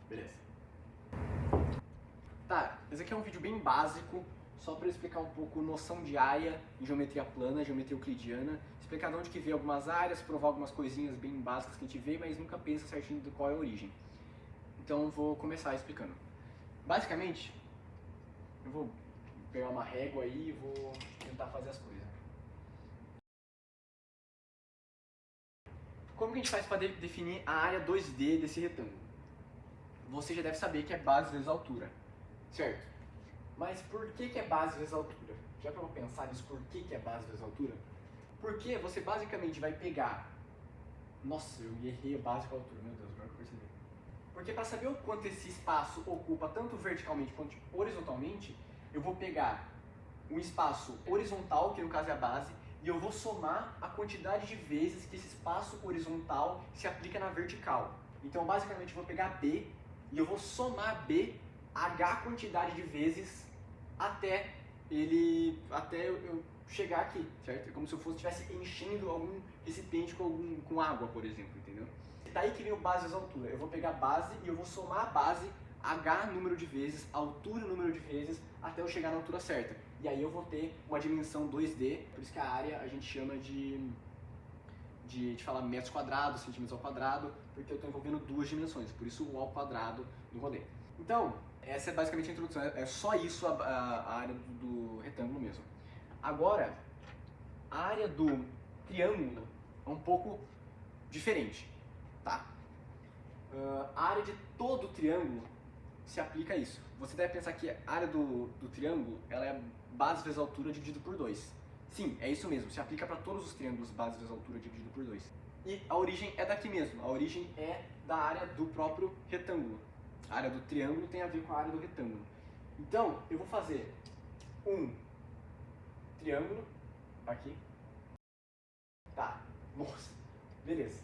Beleza. Tá, esse aqui é um vídeo bem básico, só para explicar um pouco noção de área em geometria plana, geometria euclidiana, explicar de onde que veio algumas áreas, provar algumas coisinhas bem básicas que a gente vê, mas nunca pensa certinho de qual é a origem. Então vou começar explicando. Basicamente, eu vou pegar uma régua aí e vou tentar fazer as coisas. Como que a gente faz para definir a área 2D desse retângulo? Você já deve saber que é base vezes altura, certo? Mas por que é base vezes altura? Já para pensar nisso, por que é base vezes altura? Porque você basicamente vai pegar... Nossa, eu errei a base com a altura, meu Deus, agora que eu percebi. Porque para saber o quanto esse espaço ocupa tanto verticalmente quanto horizontalmente, eu vou pegar um espaço horizontal, que no caso é a base, e eu vou somar a quantidade de vezes que esse espaço horizontal se aplica na vertical. Então, basicamente, eu vou pegar B e eu vou somar B H quantidade de vezes até eu chegar aqui, certo? É como se eu estivesse enchendo algum recipiente com água, por exemplo, entendeu? Daí que vem o base vezes altura. Eu vou pegar a base e eu vou somar a base H número de vezes, altura número de vezes, até eu chegar na altura certa. E aí eu vou ter uma dimensão 2D, por isso que a área a gente chama de falar metros quadrados, centímetros ao quadrado, porque eu estou envolvendo duas dimensões, por isso o ao quadrado no rolê. Então, essa é basicamente a introdução, é só isso a área do retângulo mesmo. Agora, a área do triângulo é um pouco diferente, tá? A área de todo o triângulo se aplica a isso. Você deve pensar que a área do triângulo ela é base vezes altura dividido por 2. Sim, é isso mesmo, se aplica para todos os triângulos base vezes altura dividido por 2. E a origem é daqui mesmo, a origem é da área do próprio retângulo. A área do triângulo tem a ver com a área do retângulo. Então, eu vou fazer um triângulo aqui. Tá, nossa, beleza.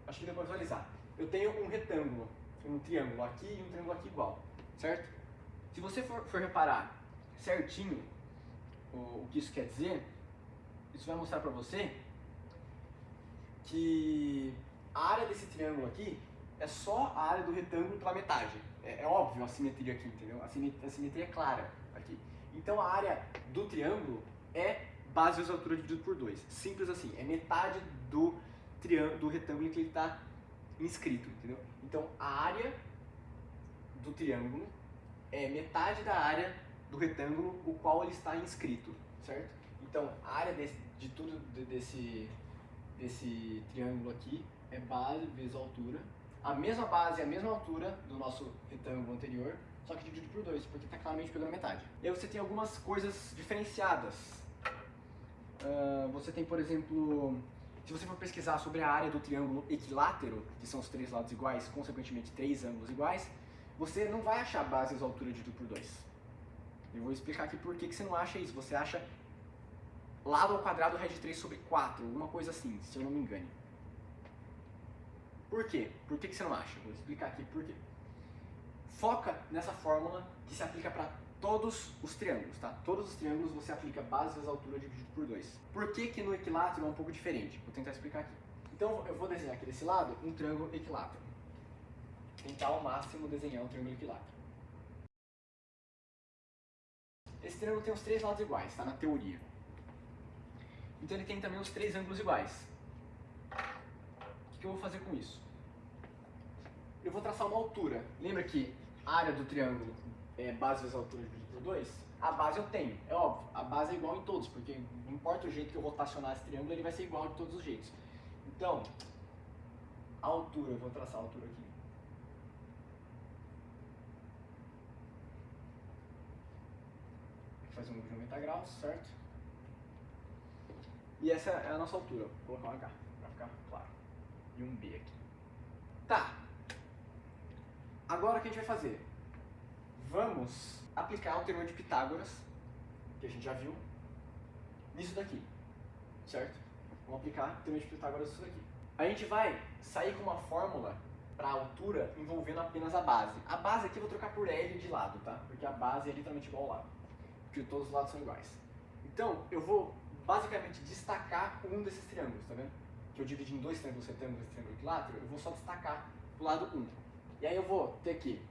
Acho que deu para visualizar. Eu tenho um retângulo, um triângulo aqui e um triângulo aqui igual, certo? Se você for reparar certinho o que isso quer dizer, isso vai mostrar para você que a área desse triângulo aqui é só a área do retângulo pela metade. É óbvio a simetria aqui, entendeu? A simetria é clara aqui. Então a área do triângulo é base vezes altura dividido por 2. Simples assim, é metade do retângulo em que ele está inscrito, entendeu? Então a área do triângulo é metade da área do retângulo o qual ele está inscrito, certo? Então a área desse triângulo aqui é base vezes altura. A mesma base é a mesma altura do nosso retângulo anterior, só que dividido por 2, porque está claramente pegando metade. E aí você tem algumas coisas diferenciadas. Você tem, por exemplo, se você for pesquisar sobre a área do triângulo equilátero, que são os três lados iguais, consequentemente três ângulos iguais, você não vai achar base vezes altura dividido por 2. Eu vou explicar aqui por que você não acha isso. Você acha lado ao quadrado ré de 3 sobre 4, alguma coisa assim, se eu não me engane. Por quê? Por que você não acha? Vou explicar aqui por quê. Foca nessa fórmula que se aplica para todos os triângulos, tá? Todos os triângulos você aplica base vezes altura dividido por 2. Por que que no equilátero é um pouco diferente? Vou tentar explicar aqui. Então eu vou desenhar aqui desse lado um triângulo equilátero. Tentar ao máximo desenhar um triângulo equilátero. Esse triângulo tem os três lados iguais, tá? Na teoria. Então ele tem também os três ângulos iguais. O que eu vou fazer com isso? Eu vou traçar uma altura. Lembra que a área do triângulo é base vezes altura dividido por 2? A base eu tenho, é óbvio. A base é igual em todos, porque não importa o jeito que eu rotacionar esse triângulo, ele vai ser igual de todos os jeitos. Então, a altura, eu vou traçar a altura aqui. Fazer um ângulo de 90 graus, certo? E essa é a nossa altura. Vou colocar um H, para ficar claro. E um B aqui. Tá. Agora o que a gente vai fazer? Vamos aplicar o teorema de Pitágoras, que a gente já viu, nisso daqui, certo? Vamos aplicar o teorema de Pitágoras nisso daqui. A gente vai sair com uma fórmula para a altura envolvendo apenas a base. A base aqui eu vou trocar por L de lado, tá? Porque a base é literalmente igual ao lado, porque todos os lados são iguais. Então, eu vou basicamente destacar um desses triângulos, tá vendo? Que eu dividi em dois triângulos retângulos e triângulo equilátero, eu vou só destacar pro lado 1. E aí eu vou ter aqui,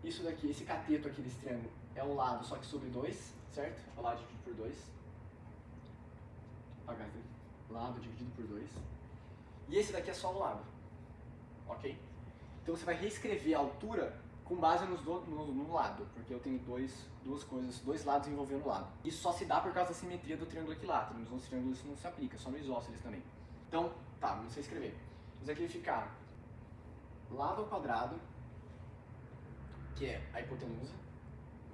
isso daqui, esse cateto aqui desse triângulo é o lado só que sobre 2, certo? É o lado dividido por 2. Apagar aqui. Lado dividido por 2. E esse daqui é só o lado, ok? Então você vai reescrever a altura com base no lado, porque eu tenho dois lados envolvendo o lado. Isso só se dá por causa da simetria do triângulo equilátero, nos outros triângulos isso não se aplica, só no isósceles também. Então, tá, vamos reescrever. Isso aqui vai ficar lado ao quadrado, que é a hipotenusa,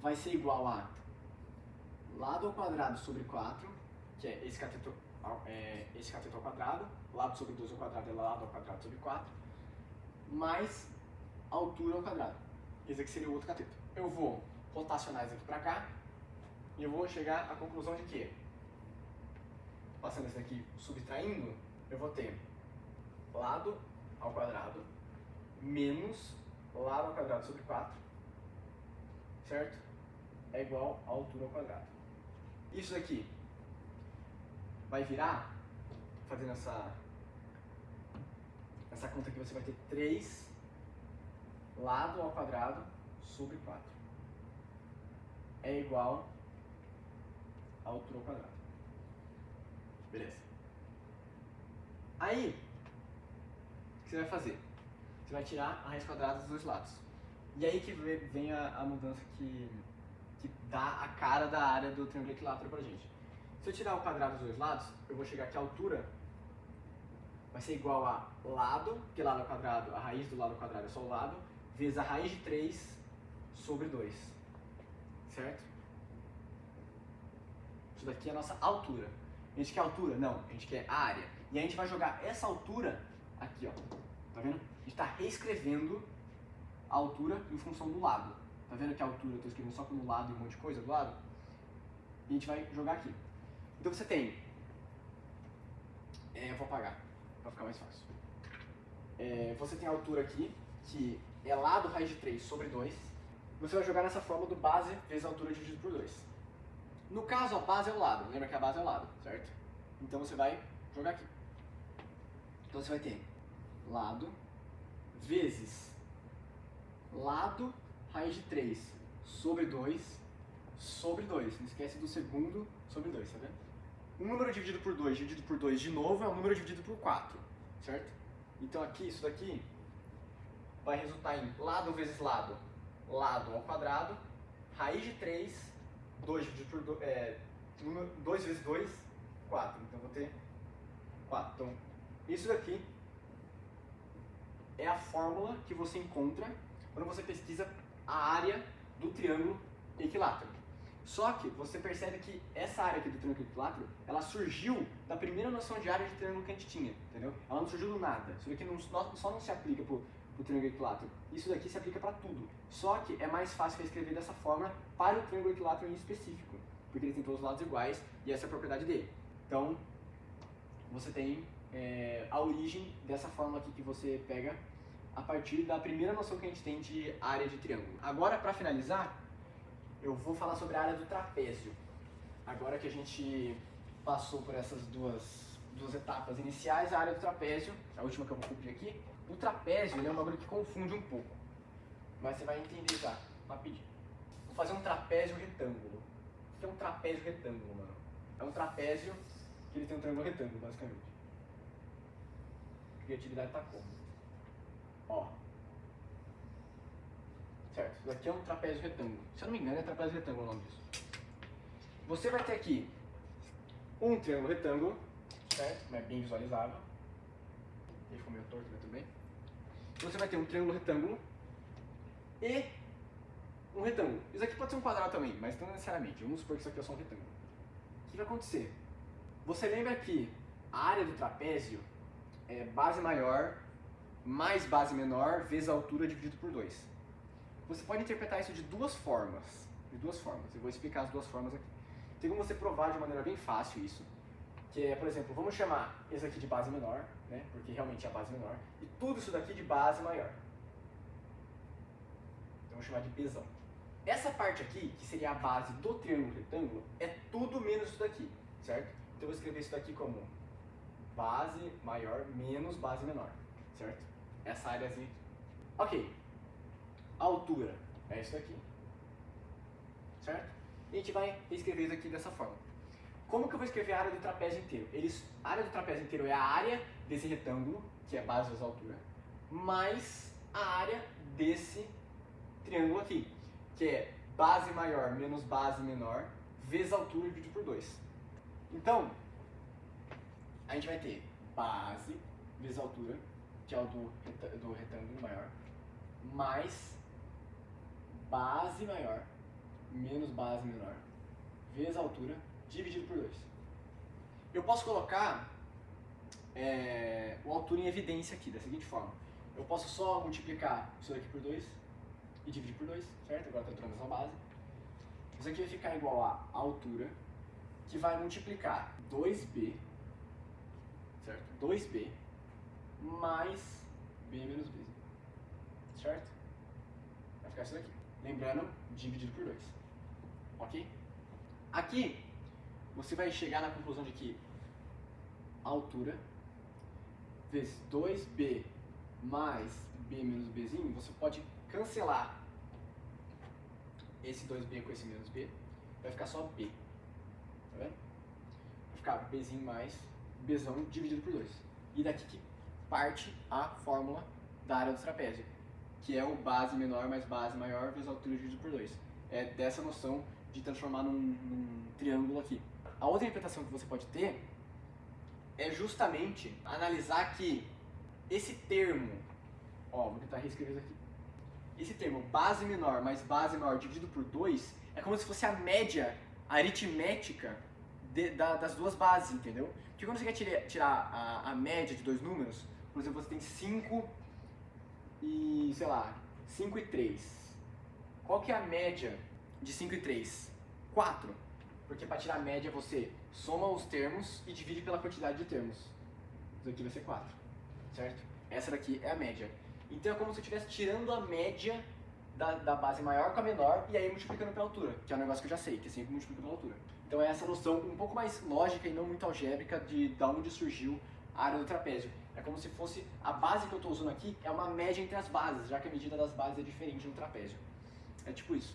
vai ser igual a lado ao quadrado sobre 4, que é esse cateto ao quadrado, lado sobre 2 ao quadrado é lado ao quadrado sobre 4, mais altura ao quadrado. Esse aqui seria o outro cateto. Eu vou rotacionar isso aqui para cá e eu vou chegar à conclusão de que, passando isso aqui subtraindo, eu vou ter lado ao quadrado menos lado ao quadrado sobre 4, certo? É igual a altura ao quadrado. Isso aqui vai virar, fazendo essa conta aqui, você vai ter 3 lado ao quadrado sobre 4 é igual a altura ao quadrado. Beleza. Aí, o que você vai fazer? Você vai tirar a raiz quadrada dos dois lados. E aí que vem a mudança que dá a cara da área do triângulo equilátero pra gente. Se eu tirar o quadrado dos dois lados, eu vou chegar que a altura vai ser igual a lado, porque lado ao quadrado, a raiz do lado ao quadrado é só o lado, vezes a raiz de 3 sobre 2, certo? Isso daqui é a nossa altura. A gente quer altura? Não, a gente quer a área. E a gente vai jogar essa altura aqui, ó. Tá vendo? A gente está reescrevendo a altura em função do lado. Tá vendo que a altura eu estou escrevendo só como lado e um monte de coisa do lado? E a gente vai jogar aqui. Então você tem... eu vou apagar, para ficar mais fácil. Você tem a altura aqui, que é lado raiz de 3 sobre 2. Você vai jogar nessa fórmula do base vezes a altura dividido por 2. No caso, a base é o lado. Lembra que a base é o lado, certo? Então você vai jogar aqui. Então você vai ter lado vezes lado raiz de 3 sobre 2 sobre 2. Não esquece do segundo sobre 2, tá vendo? Um número dividido por 2 de novo é um número dividido por 4, certo? Então aqui, isso daqui vai resultar em lado vezes lado, lado ao quadrado, raiz de 3, 2 dividido por 2 vezes 2, 4. Então eu vou ter 4. Então isso daqui é a fórmula que você encontra quando você pesquisa a área do triângulo equilátero. Só que você percebe que essa área aqui do triângulo equilátero, ela surgiu da primeira noção de área de triângulo que a gente tinha, entendeu? Ela não surgiu do nada. Isso daqui só não se aplica pro triângulo equilátero. Isso daqui se aplica para tudo. Só que é mais fácil reescrever dessa forma para o triângulo equilátero em específico, porque ele tem todos os lados iguais e essa é a propriedade dele. Então, você tem a origem dessa fórmula aqui que você pega a partir da primeira noção que a gente tem de área de triângulo. Agora, para finalizar, eu vou falar sobre a área do trapézio. Agora que a gente passou por essas duas etapas iniciais, a área do trapézio, a última que eu vou cobrir aqui, o trapézio ele é um bagulho que confunde um pouco, mas você vai entender já, rapidinho. Vou fazer um trapézio retângulo. O que é um trapézio retângulo, mano? É um trapézio que ele tem um triângulo retângulo, basicamente. A criatividade tá como? Ó. Certo, isso daqui é um trapézio retângulo. Se eu não me engano, é trapézio retângulo o nome disso. Você vai ter aqui um triângulo retângulo, certo? Mas é bem visualizável. Ele ficou meio torto, mas tudo bem. Você vai ter um triângulo retângulo e um retângulo. Isso aqui pode ser um quadrado também, mas não necessariamente. Vamos supor que isso aqui é só um retângulo. O que vai acontecer? Você lembra que a área do trapézio é base maior mais base menor vezes a altura dividido por 2. Você pode interpretar isso de duas formas. Eu vou explicar as duas formas aqui. Tem como você provar de maneira bem fácil isso. Que é, por exemplo, vamos chamar esse aqui de base menor, né? Porque realmente é a base menor. E tudo isso daqui de base maior. Então vamos chamar de Bzão. Essa parte aqui, que seria a base do triângulo retângulo, é tudo menos isso daqui, certo? Então eu vou escrever isso daqui como base maior menos base menor, certo? essa áreazinha aqui. Ok, a altura é isso daqui, certo? E a gente vai escrever isso aqui dessa forma. Como que eu vou escrever a área do trapézio inteiro? A área do trapézio inteiro é a área desse retângulo, que é base vezes altura, mais a área desse triângulo aqui, que é base maior menos base menor, vezes altura dividido por 2. Então, a gente vai ter base vezes altura, que é o do retângulo maior, mais base maior menos base menor, vezes altura, dividido por 2. Eu posso colocar o altura em evidência aqui, da seguinte forma. Eu posso só multiplicar isso daqui por 2 e dividir por 2, certo? Agora está entrando essa base. Isso aqui vai ficar igual a altura, que vai multiplicar 2b, certo? 2b mais b menos b, certo? Vai ficar isso daqui. Lembrando, dividido por 2, ok? Aqui, você vai chegar na conclusão de que a altura vezes 2b mais b menos bzinho, você pode cancelar esse 2b com esse menos b, vai ficar só b, tá vendo? Vai ficar bzinho mais bzão dividido por 2. E daqui que parte a fórmula da área do trapézio, que é o base menor mais base maior vezes altura dividido por 2. É dessa noção de transformar num triângulo aqui. A outra interpretação que você pode ter é justamente analisar que esse termo, vou tentar reescrever isso aqui. Esse termo base menor mais base maior dividido por 2 é como se fosse a média aritmética das duas bases, entendeu? Porque quando você quer tirar a média de dois números, por exemplo, você tem 5 e, sei lá, 5 e 3. Qual que é a média de 5 e 3? 4. Porque para tirar a média você soma os termos e divide pela quantidade de termos. Isso aqui vai ser 4, certo? Essa daqui é a média. Então é como se eu estivesse tirando a média da base maior com a menor e aí multiplicando pela altura, que é um negócio que eu já sei, que é sempre multiplica pela altura. Então é essa noção um pouco mais lógica e não muito algébrica de onde surgiu a área do trapézio. É como se fosse a base que eu estou usando aqui é uma média entre as bases, já que a medida das bases é diferente no trapézio. É tipo isso.